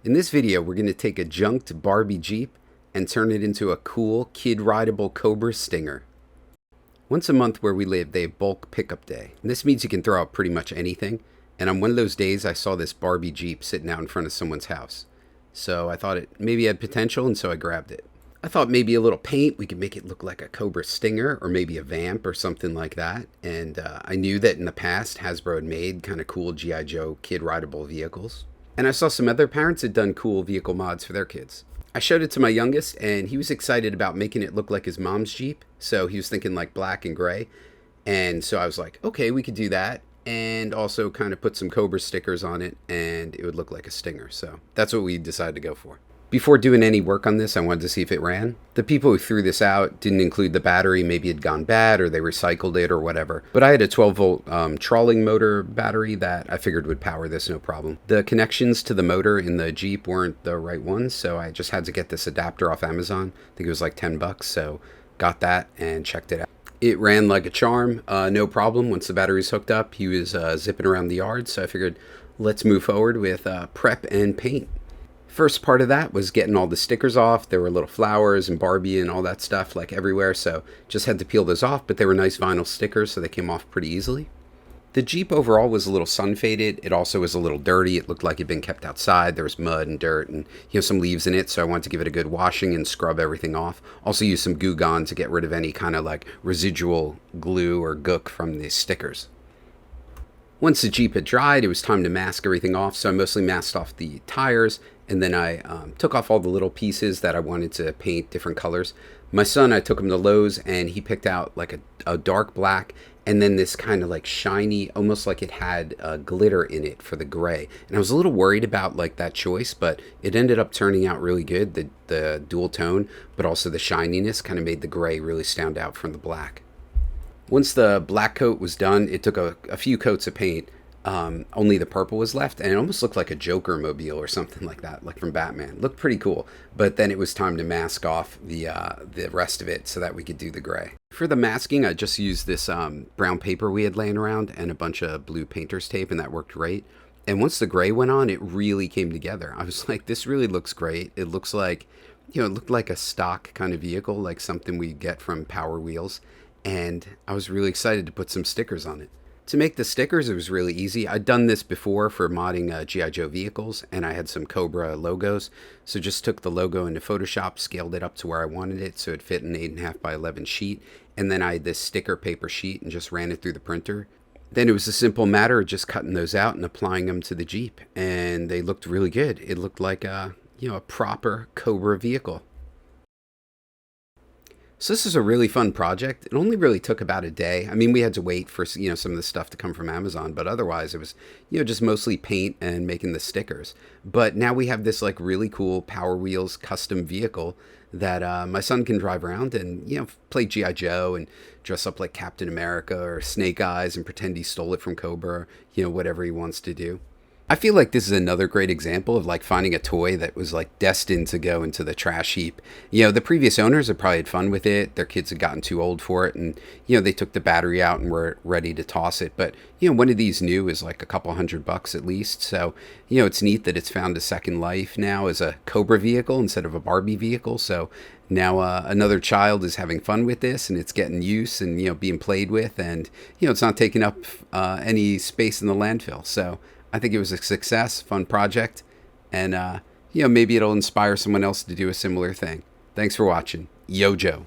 In this video, we're going to take a junked Barbie Jeep and turn it into a cool, kid-rideable Cobra Stinger. Once a month where we live, they have bulk pickup day. And this means you can throw out pretty much anything. And on one of those days, I saw this Barbie Jeep sitting out in front of someone's house. So I thought it maybe had potential, and so I grabbed it. I thought maybe a little paint, we could make it look like a Cobra Stinger or maybe a Vamp or something like that. And I knew that in the past, Hasbro had made kind of cool Gi Joe kid-rideable vehicles. And I saw some other parents had done cool vehicle mods for their kids. I showed it to my youngest, and he was excited about making it look like his mom's Jeep. So he was thinking like black and gray. And so I was like, okay, we could do that. And also kind of put some Cobra stickers on it, and it would look like a Stinger. So that's what we decided to go for. Before doing any work on this, I wanted to see if it ran. The people who threw this out didn't include the battery. Maybe it had gone bad or they recycled it or whatever. But I had a 12-volt trolling motor battery that I figured would power this no problem. The connections to the motor in the Jeep weren't the right ones, so I just had to get this adapter off Amazon. I think it was like 10 bucks, so got that and checked it out. It ran like a charm, no problem. Once the battery's hooked up, he was zipping around the yard, so I figured let's move forward with prep and paint. First part of that was getting all the stickers off. There were little flowers and Barbie and all that stuff like everywhere, so just had to peel those off, but they were nice vinyl stickers, so they came off pretty easily. The Jeep overall was a little sun faded. It also was a little dirty. It looked like it had been kept outside. There was mud and dirt and some leaves in it, so I wanted to give it a good washing and scrub everything off. Also use some Goo Gone to get rid of any kind of like residual glue or gook from the stickers. Once the Jeep had dried, it was time to mask everything off, so I mostly masked off the tires, and then I took off all the little pieces that I wanted to paint different colors. My son, I took him to Lowe's, and he picked out like a dark black, and then this kind of like shiny, almost like it had glitter in it for the gray. And I was a little worried about like that choice, but it ended up turning out really good. The dual tone, but also the shininess kind of made the gray really stand out from the black. Once the black coat was done, it took a few coats of paint. Only the purple was left, and it almost looked like a Joker mobile or something like that, like from Batman. Looked pretty cool, but then it was time to mask off the rest of it so that we could do the gray. For the masking, I just used this brown paper we had laying around and a bunch of blue painter's tape, and that worked great. And once the gray went on, it really came together. I was like, this really looks great. It looks like, it looked like a stock kind of vehicle, like something we get from Power Wheels. And I was really excited to put some stickers on it. To make the stickers, it was really easy. I'd done this before for modding Gi Joe vehicles, and I had some Cobra logos. So just took the logo into Photoshop, scaled it up to where I wanted it so it fit an 8.5 by 11 sheet. And then I had this sticker paper sheet and just ran it through the printer. Then it was a simple matter of just cutting those out and applying them to the Jeep. And they looked really good. It looked like a proper Cobra vehicle. So this is a really fun project. It only really took about a day. I mean, we had to wait for, some of the stuff to come from Amazon, but otherwise it was, just mostly paint and making the stickers. But now we have this like really cool Power Wheels custom vehicle that my son can drive around and, play Gi Joe and dress up like Captain America or Snake Eyes and pretend he stole it from Cobra, whatever he wants to do. I feel like this is another great example of like finding a toy that was like destined to go into the trash heap. The previous owners had probably had fun with it. Their kids had gotten too old for it, and they took the battery out and were ready to toss it. But one of these new is like a couple $100 at least. So it's neat that it's found a second life now as a Cobra vehicle instead of a Barbie vehicle. So now another child is having fun with this, and it's getting use and being played with, and it's not taking up any space in the landfill. So I think it was a success, fun project, and maybe it'll inspire someone else to do a similar thing. Thanks for watching. Yo Joe.